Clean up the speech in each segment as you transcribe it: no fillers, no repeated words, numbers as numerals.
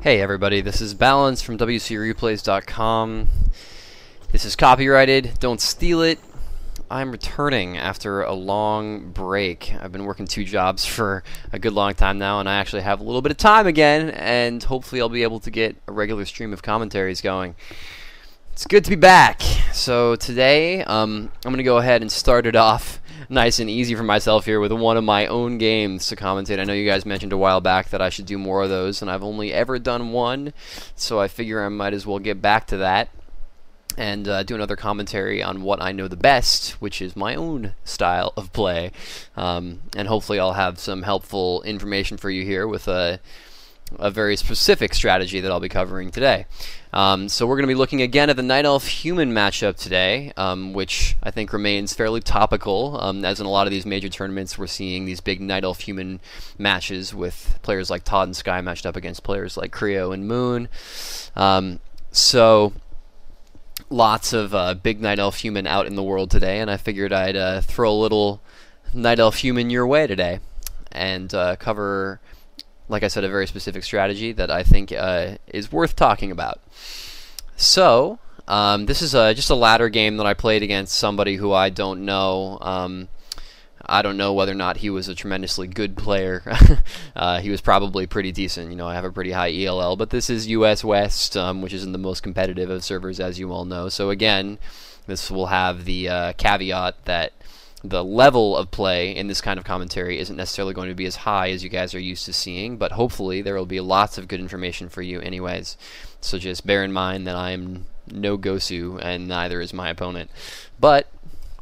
Hey everybody, this is Balance from WCReplays.com. This is copyrighted, don't steal it. I'm returning after a long break. I've been working 2 jobs for a good long time now, and I actually have a little bit of time again, and hopefully I'll be able to get a regular stream of commentaries going. It's good to be back. So today, I'm going to go ahead and start it off nice and easy for myself here with one of my own games to commentate. I know you guys mentioned a while back that I should do more of those, and I've only ever done one, so I figure I might as well get back to that and do another commentary on what I know the best, which is my own style of play. And hopefully I'll have some helpful information for you here with a very specific strategy that I'll be covering today. So we're going to be looking again at the Night Elf Human matchup today, which I think remains fairly topical, as in a lot of these major tournaments we're seeing these big Night Elf Human matches with players like Todd and Sky matched up against players like Creo and Moon. So lots of big Night Elf Human out in the world today, and I figured I'd throw a little Night Elf Human your way today and cover, like I said, a very specific strategy that I think is worth talking about. So, this is just a ladder game that I played against somebody who I don't know. I don't know whether or not he was a tremendously good player. He was probably pretty decent. You know, I have a pretty high ELL, but this is US West, which isn't the most competitive of servers, as you all know. So again, this will have the caveat that the level of play in this kind of commentary isn't necessarily going to be as high as you guys are used to seeing, but hopefully there will be lots of good information for you anyways. So just bear in mind that I am no Gosu, and neither is my opponent. But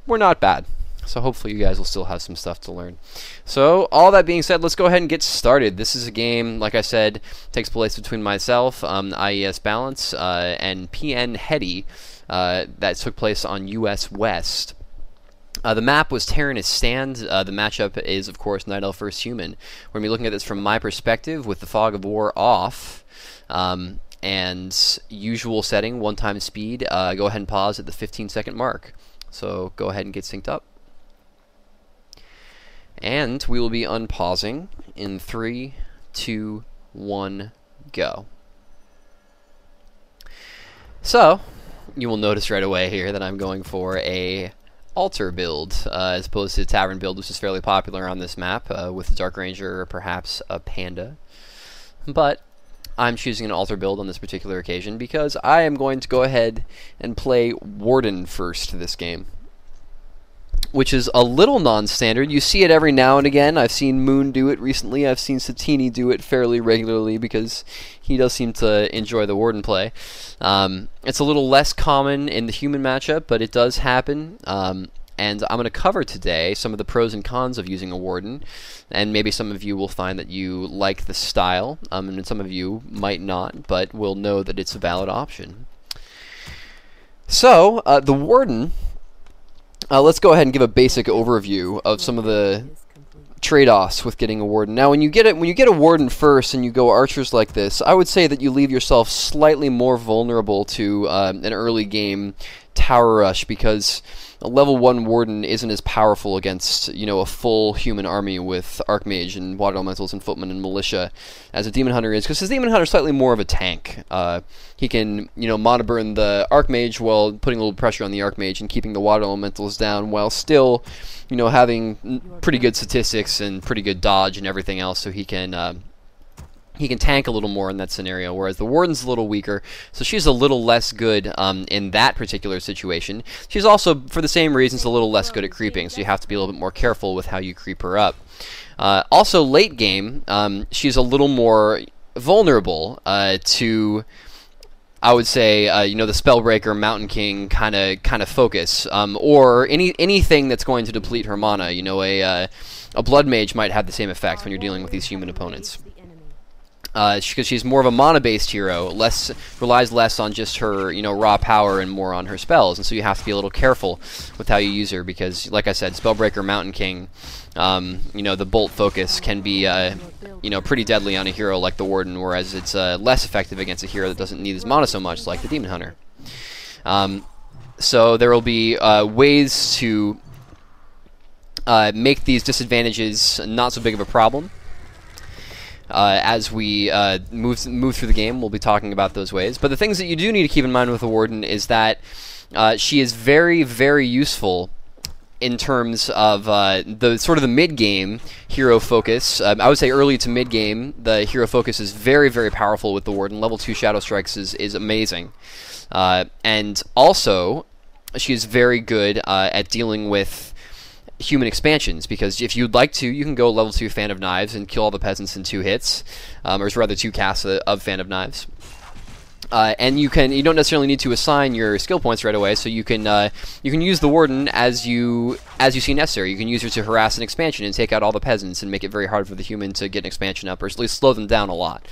we're not bad, so hopefully you guys will still have some stuff to learn. So all that being said, let's go ahead and get started. This is a game, like I said, takes place between myself, IES Balance, and PN Hetty, that took place on US West. The map was Terenas Stand. The matchup is, of course, Night Elf vs. Human. We're going to be looking at this from my perspective with the Fog of War off. And usual setting, 1x speed. Go ahead and pause at the 15-second mark. So go ahead and get synced up. And we will be unpausing in 3, 2, 1, go. So, you will notice right away here that I'm going for a altar build as opposed to a tavern build, which is fairly popular on this map with a Dark Ranger or perhaps a Panda. But I'm choosing an altar build on this particular occasion because I am going to go ahead and play Warden first this game, which is a little non-standard. You see it every now and again. I've seen Moon do it recently. I've seen Satini do it fairly regularly because he does seem to enjoy the Warden play. It's a little less common in the Human matchup, but it does happen. And I'm going to cover today some of the pros and cons of using a Warden, and maybe some of you will find that you like the style, and some of you might not, but will know that it's a valid option. So, the Warden, let's go ahead and give a basic overview of some of the trade-offs with getting a Warden. Now, when you get a Warden first and you go archers like this, I would say that you leave yourself slightly more vulnerable to an early game tower rush, because a level 1 Warden isn't as powerful against, you know, a full human army with Archmage and Water Elementals and Footmen and Militia as a Demon Hunter is, because his Demon Hunter is slightly more of a tank. He can, you know, mono burn the Archmage while putting a little pressure on the Archmage and keeping the Water Elementals down, while still, you know, having pretty good statistics and pretty good dodge and everything else, so he can tank a little more in that scenario, whereas the Warden's a little weaker, so she's a little less good in that particular situation. She's also, for the same reasons, a little less good at creeping, so you have to be a little bit more careful with how you creep her up. Also, late game, she's a little more vulnerable to, I would say, you know, the Spellbreaker, Mountain King kind of focus, or anything that's going to deplete her mana. You know, a Blood Mage might have the same effect when you're dealing with these human opponents. Because she's more of a mana-based hero, relies less on just her, you know, raw power and more on her spells, and so you have to be a little careful with how you use her, because, like I said, Spellbreaker, Mountain King, you know, the bolt focus can be, you know, pretty deadly on a hero like the Warden, whereas it's less effective against a hero that doesn't need his mana so much, like the Demon Hunter. So there will be ways to make these disadvantages not so big of a problem. as we move through the game, we'll be talking about those ways. But the things that you do need to keep in mind with the Warden is that she is very, very useful in terms of the sort of the mid-game hero focus. I would say early to mid-game, the hero focus is very, very powerful with the Warden. Level 2 Shadow Strikes is amazing. And also, she is very good at dealing with human expansions, because if you'd like to, you can go level 2 Fan of Knives and kill all the peasants in 2 hits, or rather 2 casts of Fan of Knives. And you don't necessarily need to assign your skill points right away, so you can use the Warden as you see necessary. You can use her to harass an expansion and take out all the peasants and make it very hard for the human to get an expansion up, or at least slow them down a lot.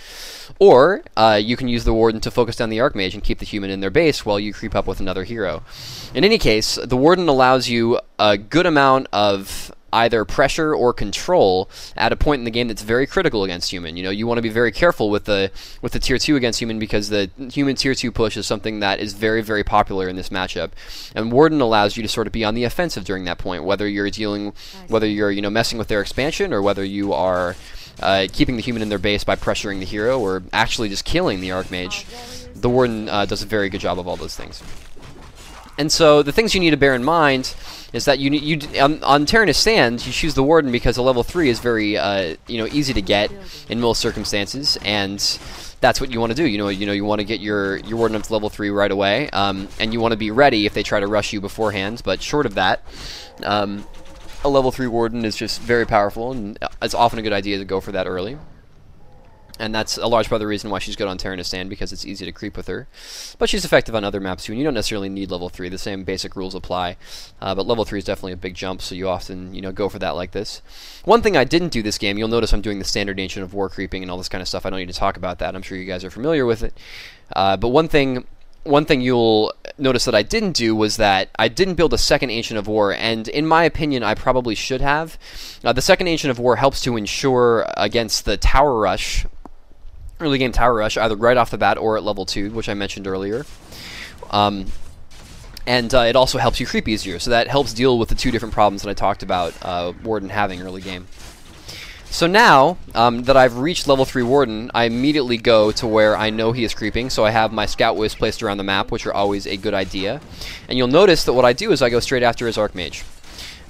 Or you can use the Warden to focus down the Archmage and keep the human in their base while you creep up with another hero. In any case, the Warden allows you a good amount of either pressure or control at a point in the game that's very critical against human. You know, you want to be very careful with the tier 2 against human, because the human tier 2 push is something that is very, very popular in this matchup. And Warden allows you to sort of be on the offensive during that point, whether you're messing with their expansion, or whether you are keeping the human in their base by pressuring the hero, or actually just killing the Archmage. The Warden does a very good job of all those things. And so the things you need to bear in mind is that on Terenas Stand, you choose the Warden because a level 3 is very easy to get in most circumstances, and that's what you want to do. You want to get your Warden up to level 3 right away, and you want to be ready if they try to rush you beforehand. But short of that, a level 3 Warden is just very powerful, and it's often a good idea to go for that early. And that's a large part of the reason why she's good on Terenas Stand, because it's easy to creep with her. But she's effective on other maps too, and you don't necessarily need level 3. The same basic rules apply. But level 3 is definitely a big jump, so you often go for that like this. One thing I didn't do this game, you'll notice I'm doing the standard Ancient of War creeping and all this kind of stuff. I don't need to talk about that. I'm sure you guys are familiar with it. But one thing you'll notice that I didn't do was that I didn't build a second Ancient of War, and in my opinion, I probably should have. The second Ancient of War helps to ensure against the tower rush, early game tower rush, either right off the bat or at level 2, which I mentioned earlier. And it also helps you creep easier, so that helps deal with the 2 different problems that I talked about Warden having early game. So now that I've reached level 3 Warden, I immediately go to where I know he is creeping, so I have my Scout Wisps placed around the map, which are always a good idea. And you'll notice that what I do is I go straight after his Archmage.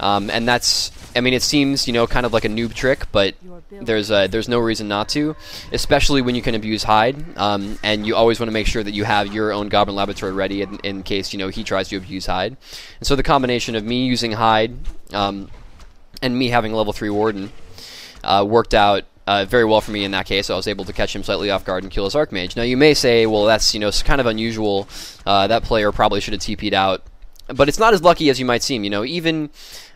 And that's, it seems, kind of like a noob trick, but there's no reason not to, especially when you can abuse Hide, and you always want to make sure that you have your own Goblin Laboratory ready in case, he tries to abuse Hide. And so the combination of me using Hide and me having level 3 Warden worked out very well for me in that case. I was able to catch him slightly off guard and kill his Archmage. Now you may say, well, that's kind of unusual. That player probably should have TP'd out. But it's not as lucky as you might seem. Even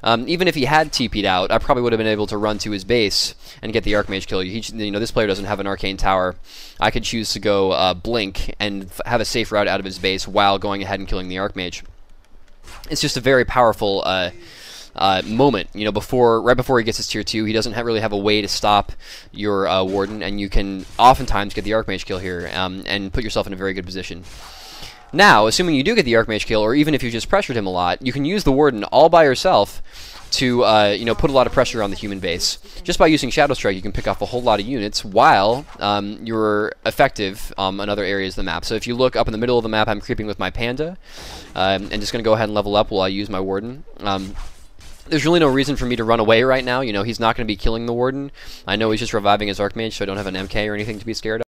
if he had TP'd out, I probably would have been able to run to his base and get the Archmage kill. This player doesn't have an Arcane Tower. I could choose to go Blink and have a safe route out of his base while going ahead and killing the Archmage. It's just a very powerful moment. Right before he gets his tier 2, he doesn't really have a way to stop your Warden, and you can oftentimes get the Archmage kill here and put yourself in a very good position. Now, assuming you do get the Archmage kill, or even if you just pressured him a lot, you can use the Warden all by yourself to put a lot of pressure on the human base. Just by using Shadow Strike, you can pick off a whole lot of units while you're effective on other areas of the map. So if you look up in the middle of the map, I'm creeping with my Panda, and just going to go ahead and level up while I use my Warden. There's really no reason for me to run away right now. He's not going to be killing the Warden. I know he's just reviving his Archmage, so I don't have an MK or anything to be scared of.